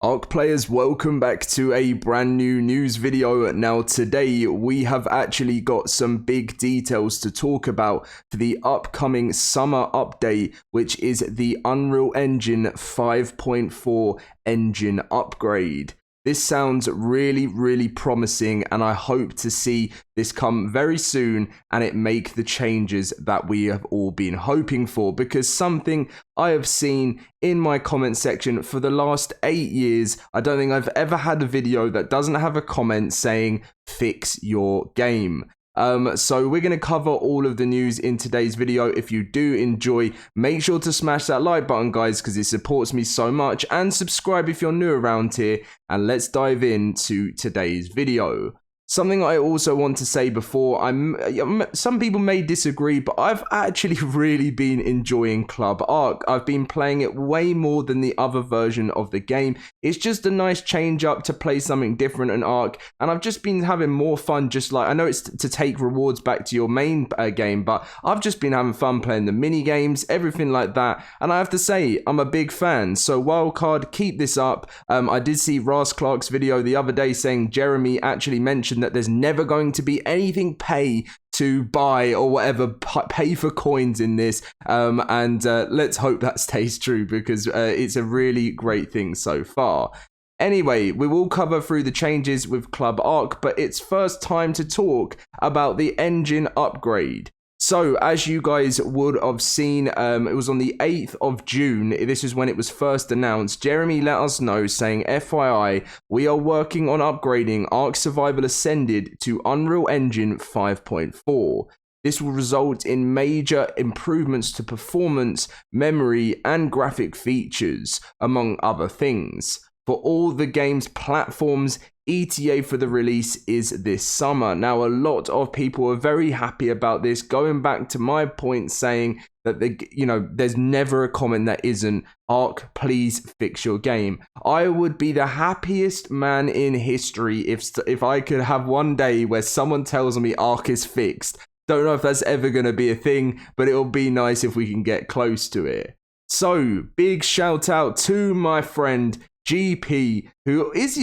ARK players, welcome back to a brand new news video. Now today we have actually got some big details to talk about for the upcoming summer update, which is the Unreal Engine 5.4 engine upgrade. This sounds really promising, and I hope to see this come very soon and it make the changes that we have all been hoping for, because something I have seen in my comment section for the last 8 years, I don't think I've ever had a video that doesn't have a comment saying fix your game. So we're going to cover all of the news in today's video. If you do enjoy, make sure to smash that like button, guys, because it supports me so much, and subscribe if you're new around here, and let's dive into today's video. Something I also want to say before, some people may disagree, but I've actually really been enjoying Club ARK. I've been playing it way more than the other version of the game. It's just a nice change up to play something different in ARK, and I've just been having more fun. Just like, I know it's to take rewards back to your main game, but I've just been having fun playing the mini games, everything like that, and I have to say, I'm a big fan. So Wildcard, keep this up. I did see Ras Clark's video the other day saying Jeremy actually mentioned that there's never going to be anything pay to buy or whatever, pay for coins in this, and let's hope that stays true, because it's a really great thing so far. Anyway, we will cover through the changes with Club ARK, but it's first time to talk about the engine upgrade. So, as you guys would have seen, it was on the 8th of June, this is when it was first announced. Jeremy let us know, saying, FYI, we are working on upgrading ARK Survival Ascended to Unreal Engine 5.4. This will result in major improvements to performance, memory, and graphic features, among other things. For all the game's platforms, ETA for the release is this summer. Now, a lot of people are very happy about this, going back to my point saying that there's never a comment that isn't ARK, please fix your game. I would be the happiest man in history if I could have one day where someone tells me ARK is fixed. Don't know if that's ever going to be a thing, but it'll be nice if we can get close to it. So, big shout out to my friend GP, who is,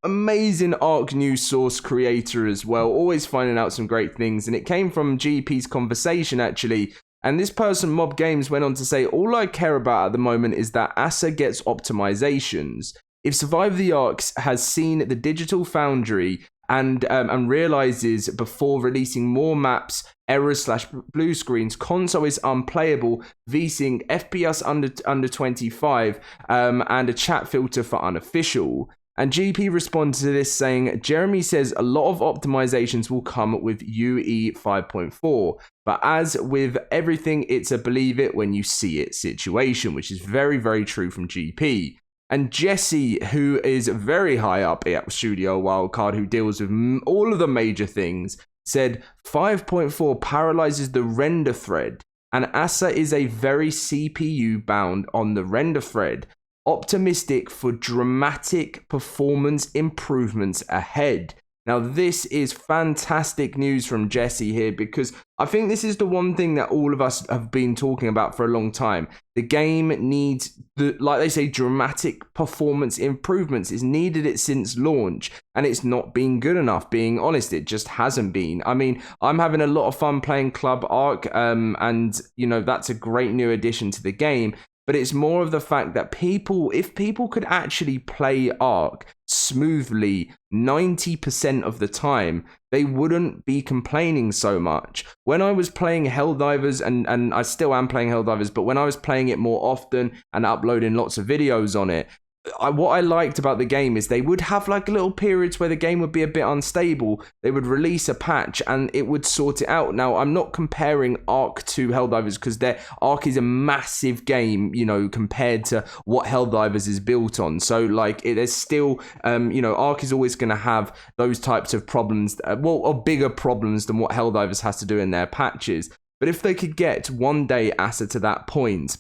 amazing ARK news source creator as well, always finding out some great things, and it came from GP's conversation actually. And this person, Mob Games, went on to say, all I care about at the moment is that ASA gets optimizations. If Survive the ARKs has seen the Digital Foundry and realizes before releasing more maps, errors/blue screens, console is unplayable, VSync, FPS under 25, and a chat filter for unofficial. And GP responded to this saying, Jeremy says a lot of optimizations will come with UE 5.4, but as with everything, it's a believe it when you see it situation, which is very true from GP. And Jesse, who is very high up at Studio Wildcard, who deals with all of the major things, said 5.4 paralyzes the render thread, and ASA is a very CPU bound on the render thread. Optimistic for dramatic performance improvements ahead. Now, this is fantastic news from Jesse here, because I think this is the one thing that all of us have been talking about for a long time. The game needs, like they say, dramatic performance improvements. It's needed it since launch, and it's not been good enough, being honest. It just hasn't been. I mean, I'm having a lot of fun playing Club ARK, and, that's a great new addition to the game. But it's more of the fact that if people could actually play ARK smoothly 90% of the time, they wouldn't be complaining so much. When I was playing Helldivers, and I still am playing Helldivers, but when I was playing it more often and uploading lots of videos on it, what I liked about the game is they would have like little periods where the game would be a bit unstable. They would release a patch and it would sort it out. Now, I'm not comparing ARK to Helldivers, because ARK is a massive game, compared to what Helldivers is built on. So like, there's still, ARK is always going to have those types of problems, or bigger problems than what Helldivers has to do in their patches. But if they could get one day ASA to that point,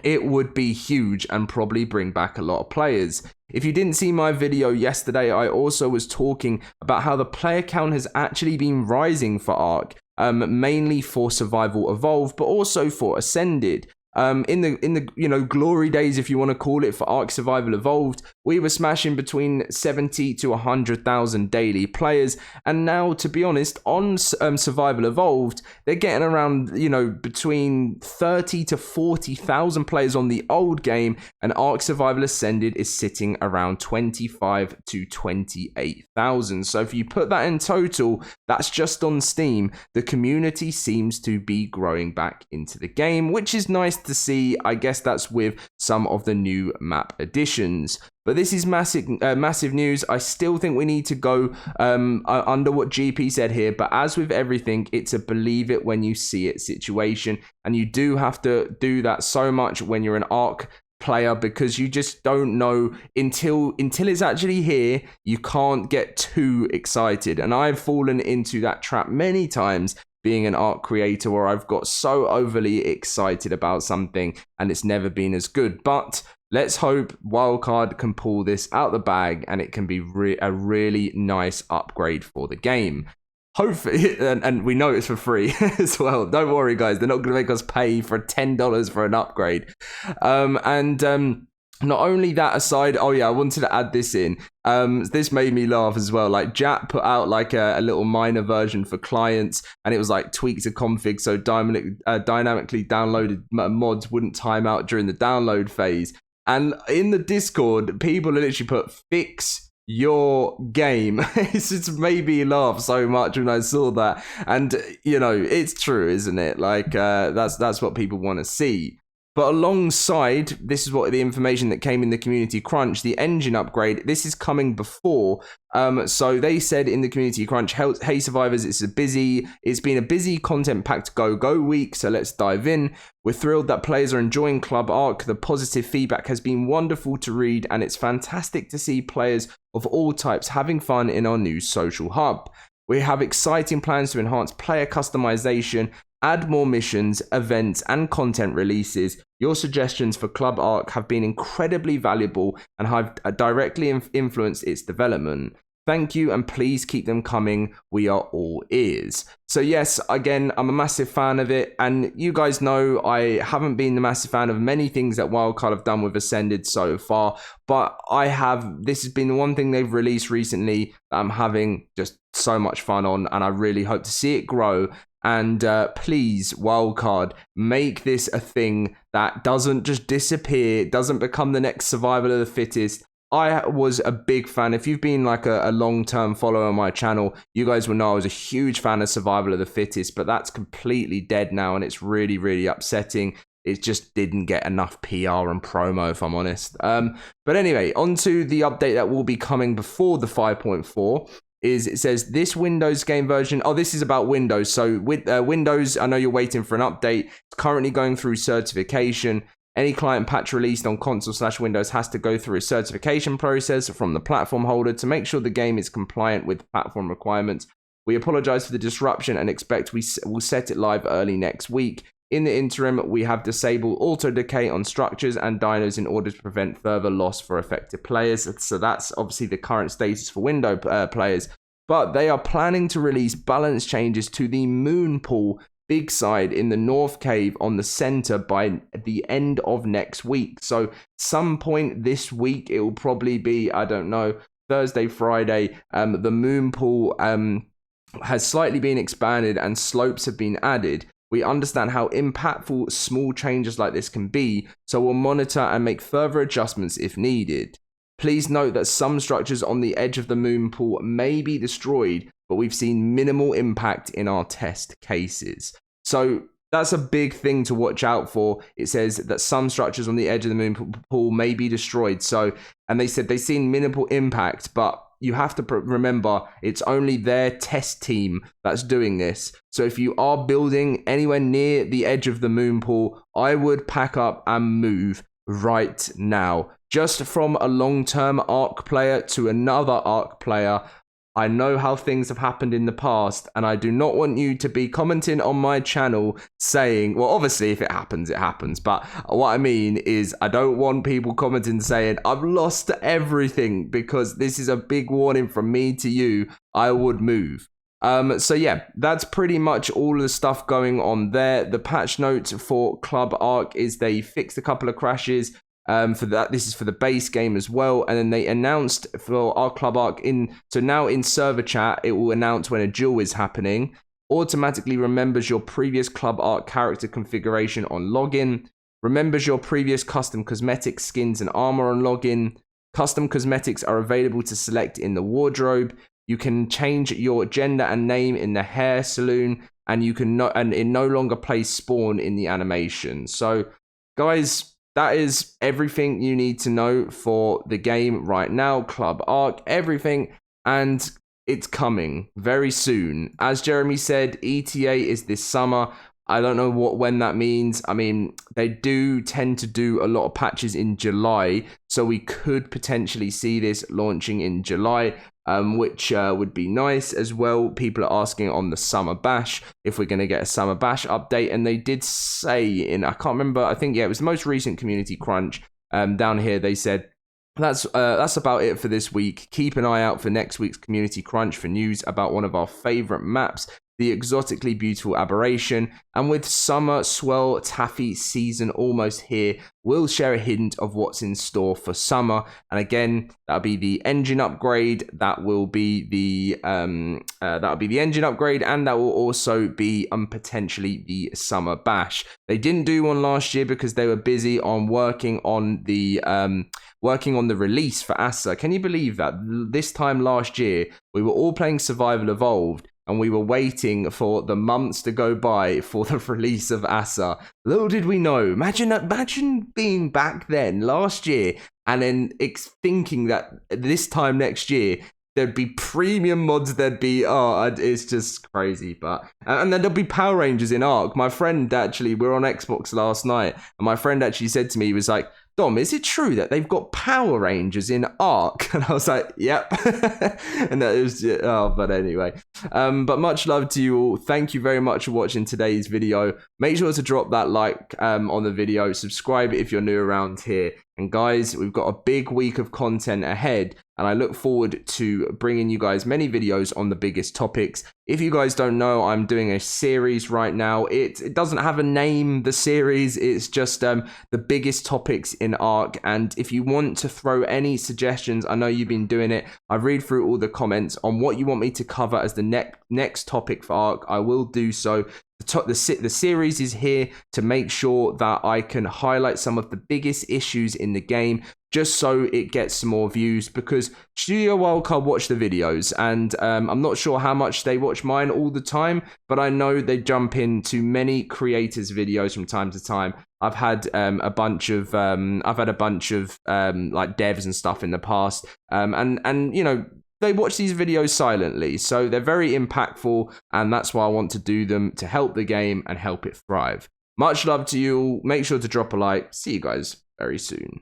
it would be huge and probably bring back a lot of players. If you didn't see my video yesterday, I also was talking about how the player count has actually been rising for ARK, mainly for Survival Evolved, but also for Ascended. In the glory days, if you want to call it, for ARK Survival Evolved, we were smashing between 70 to 100,000 daily players. And now, to be honest, on Survival Evolved, they're getting around, you know, between 30 to 40,000 players on the old game, and ARK Survival Ascended is sitting around 25 to 28,000. So if you put that in total, that's just on Steam. The community seems to be growing back into the game, which is nice to see. I guess that's with some of the new map additions. But this is massive news. I still think we need to go under what GP said here. But as with everything, it's a believe it when you see it situation. And you do have to do that so much when you're an ARK player, because you just don't know until it's actually here. You can't get too excited. And I've fallen into that trap many times, being an ARK creator, where I've got so overly excited about something and it's never been as good. But let's hope Wildcard can pull this out the bag and it can be a really nice upgrade for the game. Hopefully, and we know it's for free as well. Don't worry, guys. They're not going to make us pay for $10 for an upgrade. Not only that aside, oh yeah, I wanted to add this in. This made me laugh as well. Like, Jap put out like a little minor version for clients, and it was like tweak to config so dynamically downloaded mods wouldn't time out during the download phase. And in the Discord, people literally put fix your game. It's just made me laugh so much when I saw that. And you know, it's true, isn't it? Like that's what people want to see. But alongside, this is what the information that came in the community crunch, the engine upgrade, this is coming before. So they said in the community crunch, hey survivors, it's been a busy content-packed go week, so let's dive in. We're thrilled that players are enjoying Club ARK. The positive feedback has been wonderful to read, and it's fantastic to see players of all types having fun in our new social hub. We have exciting plans to enhance player customization, add more missions, events, and content releases. Your suggestions for Club ARK have been incredibly valuable and have directly influenced its development. Thank you, and please keep them coming. We are all ears. So yes, again, I'm a massive fan of it, and you guys know I haven't been the massive fan of many things that Wildcard have done with Ascended so far, but this has been the one thing they've released recently that I'm having just so much fun on, and I really hope to see it grow. And please, Wildcard, make this a thing that doesn't just disappear, doesn't become the next survival of the fittest. I was a big fan. If you've been like a long-term follower on my channel, you guys will know I was a huge fan of Survival of the Fittest, but that's completely dead now, and it's really, really upsetting. It just didn't get enough PR and promo, if I'm honest. But anyway, on to the update that will be coming before the 5.4. It says this Windows game version. Oh, this is about Windows. So with Windows, I know you're waiting for an update. It's currently going through certification. Any client patch released on console/Windows has to go through a certification process from the platform holder to make sure the game is compliant with platform requirements. We apologize for the disruption and expect we will set it live early next week. In the interim, we have disabled auto decay on structures and dinos in order to prevent further loss for affected players. So that's obviously the current status for Windows players. But they are planning to release balance changes to the moon pool big side in the North Cave on the center by the end of next week. So some point this week, it will probably be, I don't know, Thursday, Friday. The moon pool has slightly been expanded and slopes have been added. We understand how impactful small changes like this can be, so we'll monitor and make further adjustments if needed. Please note that some structures on the edge of the moon pool may be destroyed, but we've seen minimal impact in our test cases. So that's a big thing to watch out for. It says that some structures on the edge of the moon pool may be destroyed. And they said they've seen minimal impact, but you have to remember it's only their test team that's doing this. So if you are building anywhere near the edge of the moon pool, I would pack up and move right now. Just from a long-term ARK player to another ARK player, I know how things have happened in the past, and I do not want you to be commenting on my channel saying, well, obviously if it happens, it happens. But what I mean is I don't want people commenting saying, I've lost everything, because this is a big warning from me to you. I would move. So yeah, that's pretty much all of the stuff going on there. The patch notes for Club ARK is they fixed a couple of crashes. for that. This is for the base game as well. And then they announced for our Club ARK so now in server chat, it will announce when a duel is happening. Automatically remembers your previous Club ARK character configuration on login. Remembers your previous custom cosmetics, skins, and armor on login. Custom cosmetics are available to select in the wardrobe. You can change your gender and name in the hair salon, and you can it no longer plays spawn in the animation. So, guys, that is everything you need to know for the game right now. Club ARK, everything, and it's coming very soon. As Jeremy said, ETA is this summer. I don't know when that means. I mean, they do tend to do a lot of patches in July, so we could potentially see this launching in July, which would be nice as well. People are asking on the Summer Bash if we're going to get a Summer Bash update, and they did say I can't remember, I think, it was the most recent Community Crunch down here, they said, that's about it for this week. Keep an eye out for next week's Community Crunch for news about one of our favorite maps, the exotically beautiful Aberration. And with Summer Swell Taffy season almost here, we'll share a hint of what's in store for summer. And again, that'll be the engine upgrade. That will be the engine upgrade, and that will also be potentially the Summer Bash. They didn't do one last year because they were busy on working on the release for Asa. Can you believe that? This time last year, we were all playing Survival Evolved, and we were waiting for the months to go by for the release of Asa. Little did we know. Imagine being back then, last year, and then thinking that this time next year, there'd be premium mods, it's just crazy. But and then there'll be Power Rangers in ARK. My friend we were on Xbox last night, and my friend actually said to me, he was like, Dom, is it true that they've got Power Rangers in ARK? And I was like, yep. And that was, but anyway. But much love to you all. Thank you very much for watching today's video. Make sure to drop that like on the video. Subscribe if you're new around here. And guys, we've got a big week of content ahead, and I look forward to bringing you guys many videos on the biggest topics. If you guys don't know, I'm doing a series right now. It doesn't have a name, the series. It's just the biggest topics in ARK. And if you want to throw any suggestions, I know you've been doing it. I read through all the comments on what you want me to cover as the next topic for ARK. I will do so. The series is here to make sure that I can highlight some of the biggest issues in the game, just so it gets some more views, because Studio Wildcard watch the videos, and I'm not sure how much they watch mine all the time, but I know they jump into many creators' videos from time to time. I've had a bunch of like devs and stuff in the past, and you know, they watch these videos silently, so they're very impactful, and that's why I want to do them, to help the game and help it thrive. Much love to you all. Make sure to drop a like. See you guys very soon.